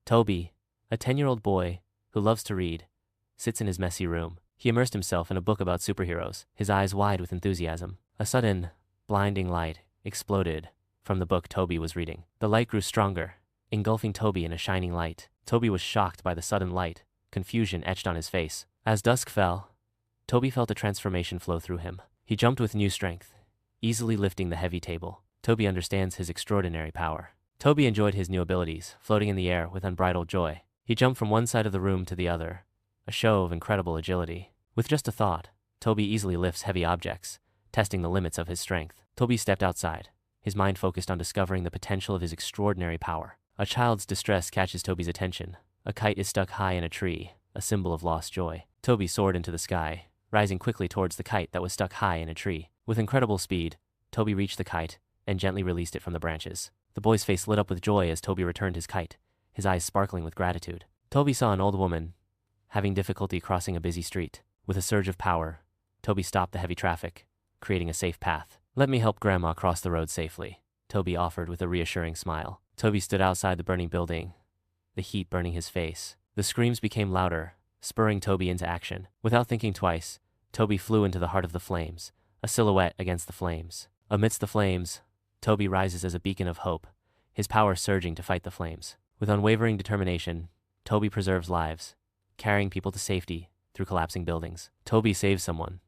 Tobi, a 10-year-old boy who loves to read, sits in his messy room. He immersed himself in a book about superheroes, his eyes wide with enthusiasm. A sudden, blinding light exploded from the book Tobi was reading. The light grew stronger, engulfing Tobi in a shining light. Tobi was shocked by the sudden light, confusion etched on his face. As dusk fell, Tobi felt a transformation flow through him. He jumped with new strength, easily lifting the heavy table. Tobi understands his extraordinary power. Tobi enjoyed his new abilities, floating in the air with unbridled joy. He jumped from one side of the room to the other, a show of incredible agility. With just a thought, Tobi easily lifts heavy objects, testing the limits of his strength. Tobi stepped outside, his mind focused on discovering the potential of his extraordinary power. A child's distress catches Tobi's attention. A kite is stuck high in a tree, a symbol of lost joy. Tobi soared into the sky, rising quickly towards the kite that was stuck high in a tree. With incredible speed, Tobi reached the kite and gently released it from the branches. The boy's face lit up with joy as Tobi returned his kite, his eyes sparkling with gratitude. Tobi saw an old woman having difficulty crossing a busy street. With a surge of power, Tobi stopped the heavy traffic, creating a safe path. "Let me help Grandma cross the road safely," Tobi offered with a reassuring smile. Tobi stood outside the burning building, the heat burning his face. The screams became louder, spurring Tobi into action. Without thinking twice, Tobi flew into the heart of the flames, a silhouette against the flames. Amidst the flames, Tobi rises as a beacon of hope, his power surging to fight the flames. With unwavering determination, Tobi preserves lives, carrying people to safety through collapsing buildings. Tobi saves someone,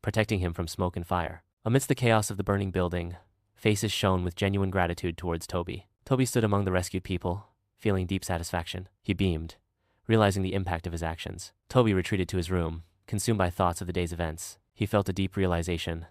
protecting him from smoke and fire. Amidst the chaos of the burning building, faces shone with genuine gratitude towards Tobi. Tobi stood among the rescued people, feeling deep satisfaction. He beamed, realizing the impact of his actions. Tobi retreated to his room, consumed by thoughts of the day's events. He felt a deep realization.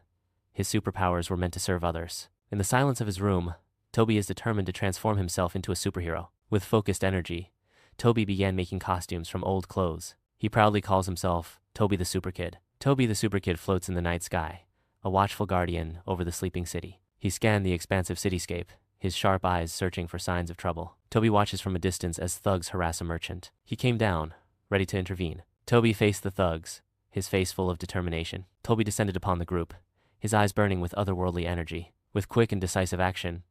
His superpowers were meant to serve others. In the silence of his room, Tobi is determined to transform himself into a superhero. With focused energy, Tobi began making costumes from old clothes. He proudly calls himself Tobi the Super Kid. Tobi the Super Kid floats in the night sky, a watchful guardian over the sleeping city. He scanned the expansive cityscape, his sharp eyes searching for signs of trouble. Tobi watches from a distance as thugs harass a merchant. He came down, ready to intervene. Tobi faced the thugs, his face full of determination. Tobi descended upon the group, his eyes burning with otherworldly energy. With quick and decisive action,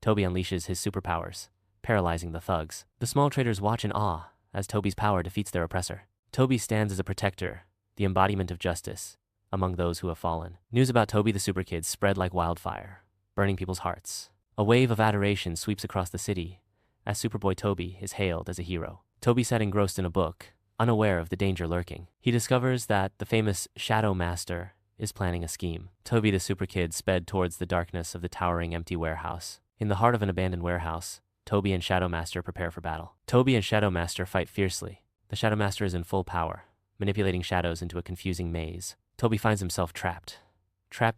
Tobi unleashes his superpowers, paralyzing the thugs. The small traders watch in awe as Tobi's power defeats their oppressor. Tobi stands as a protector, the embodiment of justice, among those who have fallen. News about Tobi the Super Kid spread like wildfire, burning people's hearts. A wave of adoration sweeps across the city as Superboy Tobi is hailed as a hero. Tobi sat engrossed in a book, unaware of the danger lurking. He discovers that the famous Shadow Master is planning a scheme. Tobi the Super Kid sped towards the darkness of the towering empty warehouse. In the heart of an abandoned warehouse, Tobi and Shadow Master prepare for battle. Tobi and Shadow Master fight fiercely. The Shadow Master is in full power, manipulating shadows into a confusing maze. Tobi finds himself trapped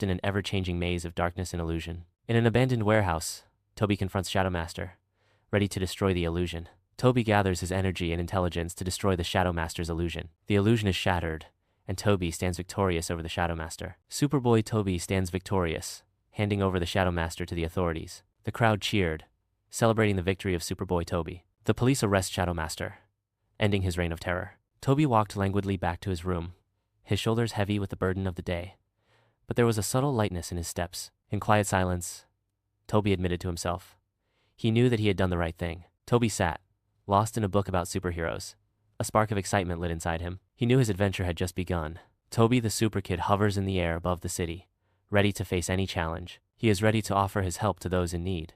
in an ever-changing maze of darkness and illusion. In an abandoned warehouse, Tobi confronts Shadow Master, ready to destroy the illusion. Tobi gathers his energy and intelligence to destroy the Shadow Master's illusion. The illusion is shattered, and Tobi stands victorious over the Shadow Master. Superboy Tobi stands victorious, handing over the Shadow Master to the authorities. The crowd cheered, celebrating the victory of Superboy Tobi. The police arrest Shadow Master, ending his reign of terror. Tobi walked languidly back to his room, his shoulders heavy with the burden of the day. But there was a subtle lightness in his steps. In quiet silence, Tobi admitted to himself. He knew that he had done the right thing. Tobi sat, lost in a book about superheroes. A spark of excitement lit inside him. He knew his adventure had just begun. Tobi the Super Kid hovers in the air above the city, ready to face any challenge. He is ready to offer his help to those in need.